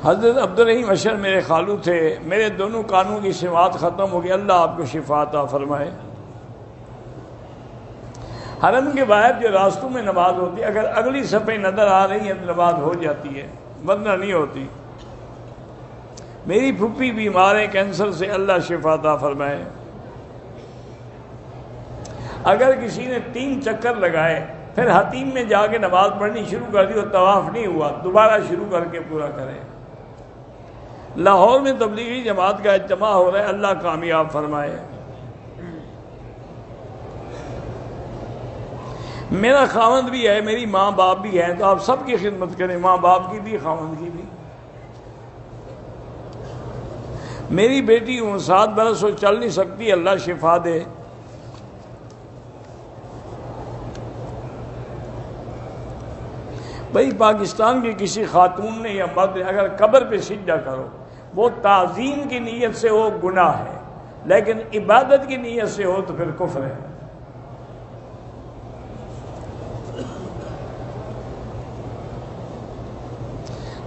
حضرت عبدالرحیم اشر میرے خالو تھے، میرے دونوں کانوں کی سماعت ختم ہو گئی، اللہ آپ کو شفا عطا فرمائے۔ حرم کے باہر جو راستوں میں نماز ہوتی ہے، اگر اگلی صفیں نظر آ رہی ہیں تو نماز ہو جاتی ہے، ورنہ نہیں ہوتی۔ میری پھوپھی بیمار ہے کینسر سے، اللہ شفا عطا فرمائے۔ اگر کسی نے 3 چکر لگائے پھر حتیم میں جا کے نماز پڑھنی شروع کر دی اور طواف نہیں ہوا، دوبارہ شروع کر کے پورا کرے۔ لاہور میں تبلیغی جماعت کا اجتماع ہو رہا ہے، اللہ کامیاب فرمائے۔ میرا خاوند بھی ہے، میری ماں باپ بھی ہیں، تو آپ سب کی خدمت کریں، ماں باپ کی بھی، خاوند کی بھی۔ میری بیٹی 7 برس وہ چل نہیں سکتی، اللہ شفا دے۔ بھائی پاکستان کی کسی خاتون نے یا مرد نے اگر قبر پہ سجدہ کرو، وہ تعظیم کی نیت سے ہو گناہ ہے، لیکن عبادت کی نیت سے ہو تو پھر کفر ہے۔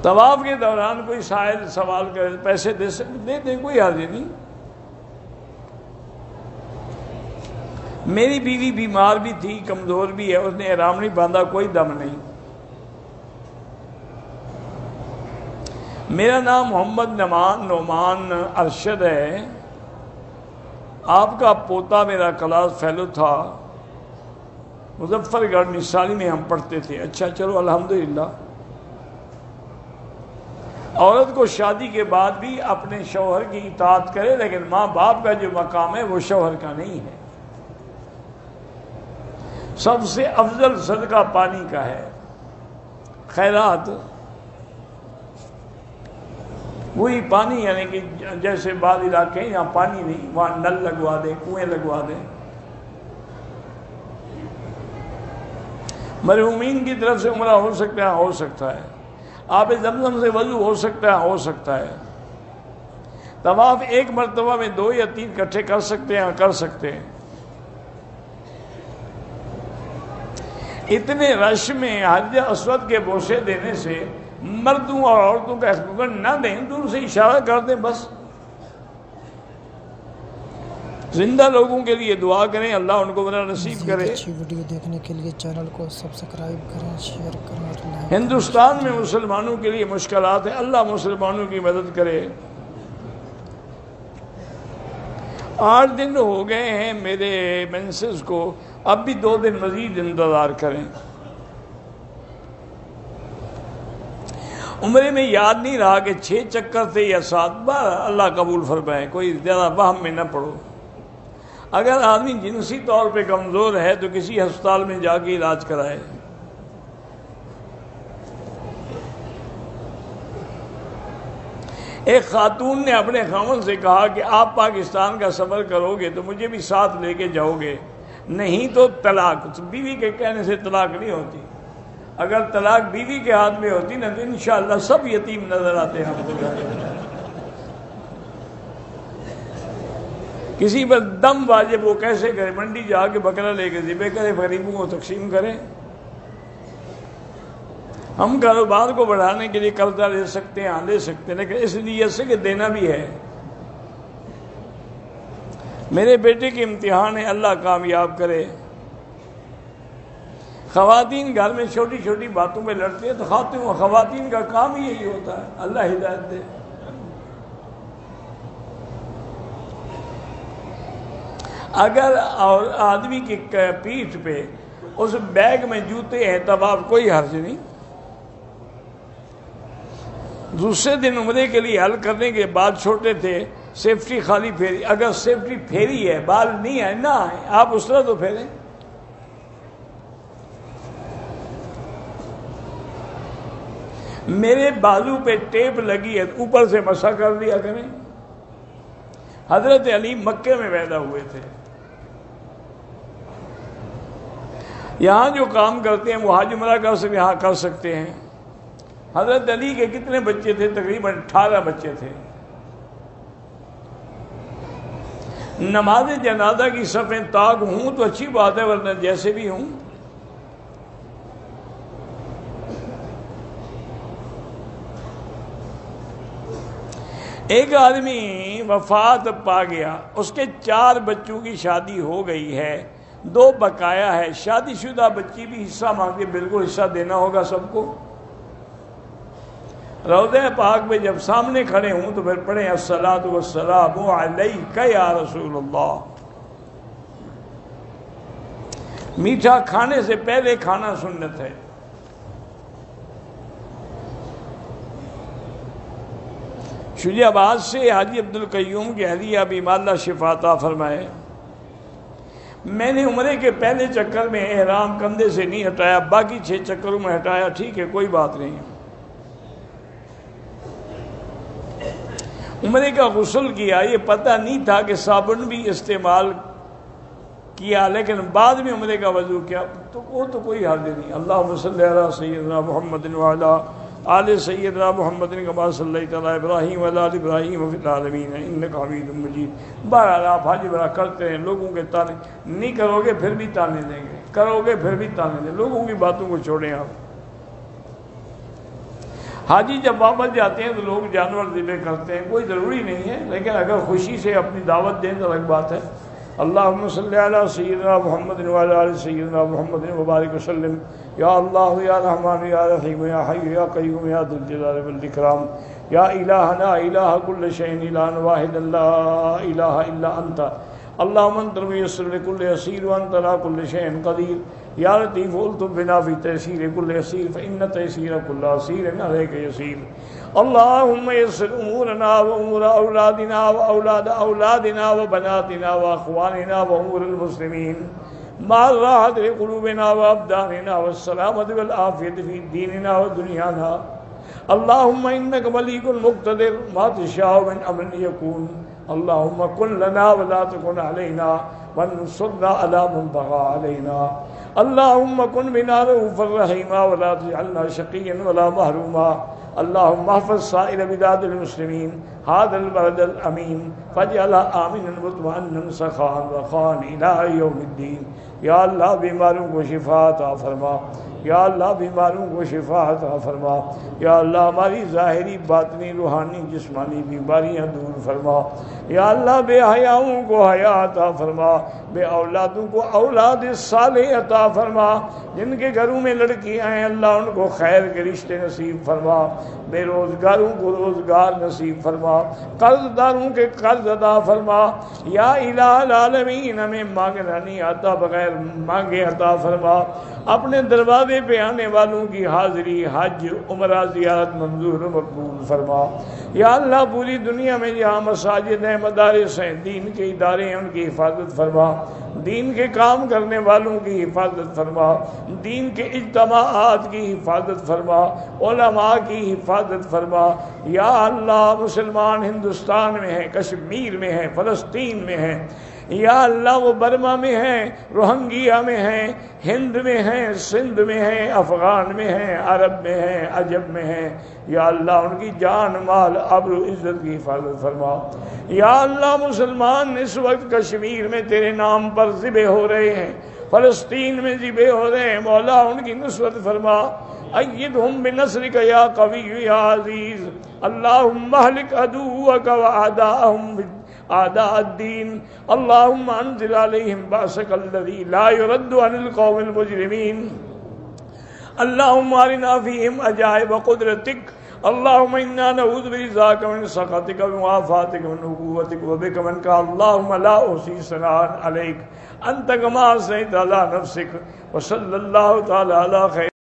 طواف کے دوران کوئی سائل سوال کرے، پیسے دے دیں، کوئی حرج نہیں۔ میری بیوی بیمار بھی تھی، کمزور بھی ہے، اس نے احرام نہیں باندھا، کوئی دم نہیں۔ میرا نام محمد نعمان ارشد ہے، آپ کا پوتا میرا کلاس فیلو تھا، مظفر گڑھ نصالی میں ہم پڑھتے تھے۔ اچھا چلو الحمدللہ۔ عورت کو شادی کے بعد بھی اپنے شوہر کی اطاعت کرے، لیکن ماں باپ کا جو مقام ہے وہ شوہر کا نہیں ہے۔ سب سے افضل صدقہ پانی کا ہے، خیرات وہی پانی، یعنی کہ جیسے بعض علاقے ہیں یہاں پانی نہیں، وہاں نل لگوا دیں، کنویں لگوا دیں۔ مرحومین کی طرف سے عمرہ ہو سکتا ہے، ہو سکتا ہے۔ آب زمزم سے وضو ہو سکتا ہے، ہو سکتا ہے۔ طواف ایک مرتبہ میں 2 یا 3 اکٹھے کر سکتے ہیں، کر سکتے ہیں۔ اتنے رش میں حجر اسود کے بوسے دینے سے مردوں اور عورتوں کا ایکسپوکر نہ دیں، دور سے اشارہ کر دیں بس۔ زندہ لوگوں کے لیے دعا کریں، اللہ ان کو بنا نصیب کرے۔ اچھی ویڈیو دیکھنے کے لیے چینل کو سبسکرائب کریں، شیئر کریں اور لائک۔ ہندوستان میں مسلمانوں کے لیے مشکلات ہیں، اللہ مسلمانوں کی مدد کرے۔ 8 دن ہو گئے ہیں میرے مینسز کو، اب بھی 2 دن مزید انتظار کریں۔ عمرے میں یاد نہیں رہا کہ 6 چکر تھے یا 7 بار، اللہ قبول فرمائے، کوئی زیادہ وہم میں نہ پڑو۔ اگر آدمی جنسی طور پہ کمزور ہے تو کسی ہسپتال میں جا کے علاج کرائے۔ ایک خاتون نے اپنے خاوند سے کہا کہ آپ پاکستان کا سفر کرو گے تو مجھے بھی ساتھ لے کے جاؤ گے، نہیں تو طلاق۔ بیوی کے کہنے سے طلاق نہیں ہوتی، اگر طلاق بیوی کے ہاتھ میں ہوتی نا تو انشاءاللہ سب یتیم نظر آتے ہیں ہم کو۔ کسی پر دم واجب، وہ کیسے کرے؟ منڈی جا کے بکرا لے کے ذبح کرے، غریبوں کو تقسیم کرے۔ ہم کاروبار کو بڑھانے کے لیے قرضہ لے سکتے ہیں، لے سکتے ہیں، لیکن اس نیت سے کہ دینا بھی ہے۔ میرے بیٹے کے امتحان ہے، اللہ کامیاب کرے۔ خواتین گھر میں چھوٹی چھوٹی باتوں میں لڑتی ہیں، تو خواتین کا کام ہی یہی ہوتا ہے، اللہ ہدایت دے۔ اگر آدمی کی پیٹھ پہ اس بیگ میں جوتے ہیں تب آپ کوئی حرج نہیں۔ دوسرے دن عمرے کے لیے حل کرنے کے بعد چھوٹے تھے، سیفٹی خالی پھیری، اگر سیفٹی پھیری ہے، بال نہیں ہے، نہ آئے، آپ اس طرح تو پھیریں۔ میرے بازو پہ ٹیپ لگی ہے، اوپر سے مسح کر دیا کریں۔ حضرت علی مکے میں پیدا ہوئے تھے، یہاں جو کام کرتے ہیں وہ حج عمرہ کر سکتے ہیں، یہاں کر سکتے ہیں۔ حضرت علی کے کتنے بچے تھے؟ تقریباً 18 بچے تھے۔ نماز جنازہ کی صفیں طاق ہوں تو اچھی بات ہے، ورنہ جیسے بھی ہوں۔ ایک آدمی وفات پا گیا، اس کے 4 بچوں کی شادی ہو گئی ہے، 2 بقایا ہے، شادی شدہ بچی بھی حصہ مانگے، بالکل حصہ دینا ہوگا سب کو۔ روضہ پاک میں جب سامنے کھڑے ہوں تو پھر پڑھیں الصلاۃ والسلام علیک یا رسول اللہ۔ میٹھا کھانے سے پہلے کھانا سنت ہے۔ شجاع آباد سے حاجی عبدالقیوم کی اہلیہ بیمار اللہ شفا عطا فرمائے، میں نے عمرے کے پہلے چکر میں احرام کندھے سے نہیں ہٹایا، باقی 6 چکروں میں ہٹایا، ٹھیک ہے کوئی بات نہیں۔ عمرے کا غسل کیا، یہ پتہ نہیں تھا کہ صابن بھی استعمال کیا، لیکن بعد میں عمرے کا وضو کیا تو وہ تو کوئی حرج نہیں۔ اللہم صلی علی سیدنا محمد وعلی آل سیدنا محمد کما صلیت علی ابراہیم وعلی آل ابراہیم فی العالمین انک حمید مجید۔ بہرحال آپ حاجی برا کرتے ہیں، لوگوں کے تانے نہیں کرو گے پھر بھی تانے دیں گے، کرو گے پھر بھی تانے دیں، لوگوں کی باتوں کو چھوڑیں آپ۔ حاجی جب واپس جاتے ہیں تو لوگ جانور ذبح کرتے ہیں، کوئی ضروری نہیں ہے، لیکن اگر خوشی سے اپنی دعوت دیں تو الگ بات ہے۔ اللہم صلی علی سیدنا محمد وعلی آل سیدنا محمد وبارک وسلم۔ یا اللہ یا رحمان یا رحیم یا حی یا قیوم یا ذی الجلال والاکرام، یا الہنا الہ کل شیء الہ واحد لا الہ الا انت، اللہم انت المیسر لکل یسیر وانت علی کل شیء قدیر، یا لطیف الطف بنا فی تیسیر کل یسیر فإن تیسیر کل عسیر علیک یسیر۔ اللہم یسر امورنا و امور اولادنا و اولاد اولادنا و بناتنا و اخواننا و امور المسلمین مع الراحة لقلوبنا و ابداننا والسلامة والعافیة فی دیننا و دنیانا۔ اللہم انک ملیک مقتدر ما تشاء من امر یکون، اللہم کن لنا ولا تکن علینا وانصرنا علی من بغى علینا، اللہم کن بنا رؤوفا رحیما ولا تجعلنا شقیا ولا محروما، اللہم احفظ سائر بلاد المسلمین هذا البلد الامین فاجعلها آمنا مطمئنا سخاء رخاء الى یوم الدین۔ یا اللہ بیماروں کو شفا عطا فرما، یا اللہ بیماروں کو شفا عطا فرما، یا اللہ ہماری ظاہری باطنی روحانی جسمانی بیماریاں دور فرما، یا اللہ بے حیاؤں کو حیا عطا فرما، بے اولادوں کو اولاد صالح عطا فرما، جن کے گھروں میں لڑکیاں ہیں اللہ ان کو خیر کے رشتے نصیب فرما، بے روزگاروں کو روزگار نصیب فرما، قرض داروں کے قرض عطا فرما، یا الہ العالمین ہمیں مانگنا نہیں آتا بغیر مانگے عطا فرما، اپنے دروازے پہ آنے والوں کی حاضری حج عمرہ زیارت منظور و مقبول فرما، یا اللہ پوری دنیا میں جہاں مساجد ہیں مدارس ہیں دین کے ادارے ہیں ان کی حفاظت فرما، دین کے کام کرنے والوں کی حفاظت فرما، دین کے اجتماعات کی حفاظت فرما، علماء کی حفاظت فرما، یا اللہ مسلمان ہندوستان میں ہیں، کشمیر میں ہیں، فلسطین میں ہیں، یا اللہ وہ برما میں ہیں، روہنگیا میں ہیں، ہند میں ہیں، سندھ میں ہیں، افغان میں ہیں، عرب میں ہیں، عجب میں ہیں، یا اللہ ان کی جان مال ابرو عزت کی حفاظت فرما، یا اللہ مسلمان اس وقت کشمیر میں تیرے نام پر ذبح ہو رہے ہیں، فلسطین میں ذبح ہو رہے ہیں، مولا ان کی نصرت فرما، ایدہم بنصرک یا قوی یا عزیز، اللہم اہلک عدوک واعداءہم اعداء الدین، اللہم انزل علیہم بأسک الذی لا يرد عن القوم المجرمین، اللہم ارنا فیہم عجائب قدرتک، اللہم انا نعوذ برضاک من سخطک ومعافاتک من عقوبتک وبک منک، اللہم لا احصی ثناء علیک انت کما اثنیت علی نفسک، وصلی اللہ تعالی علی خیر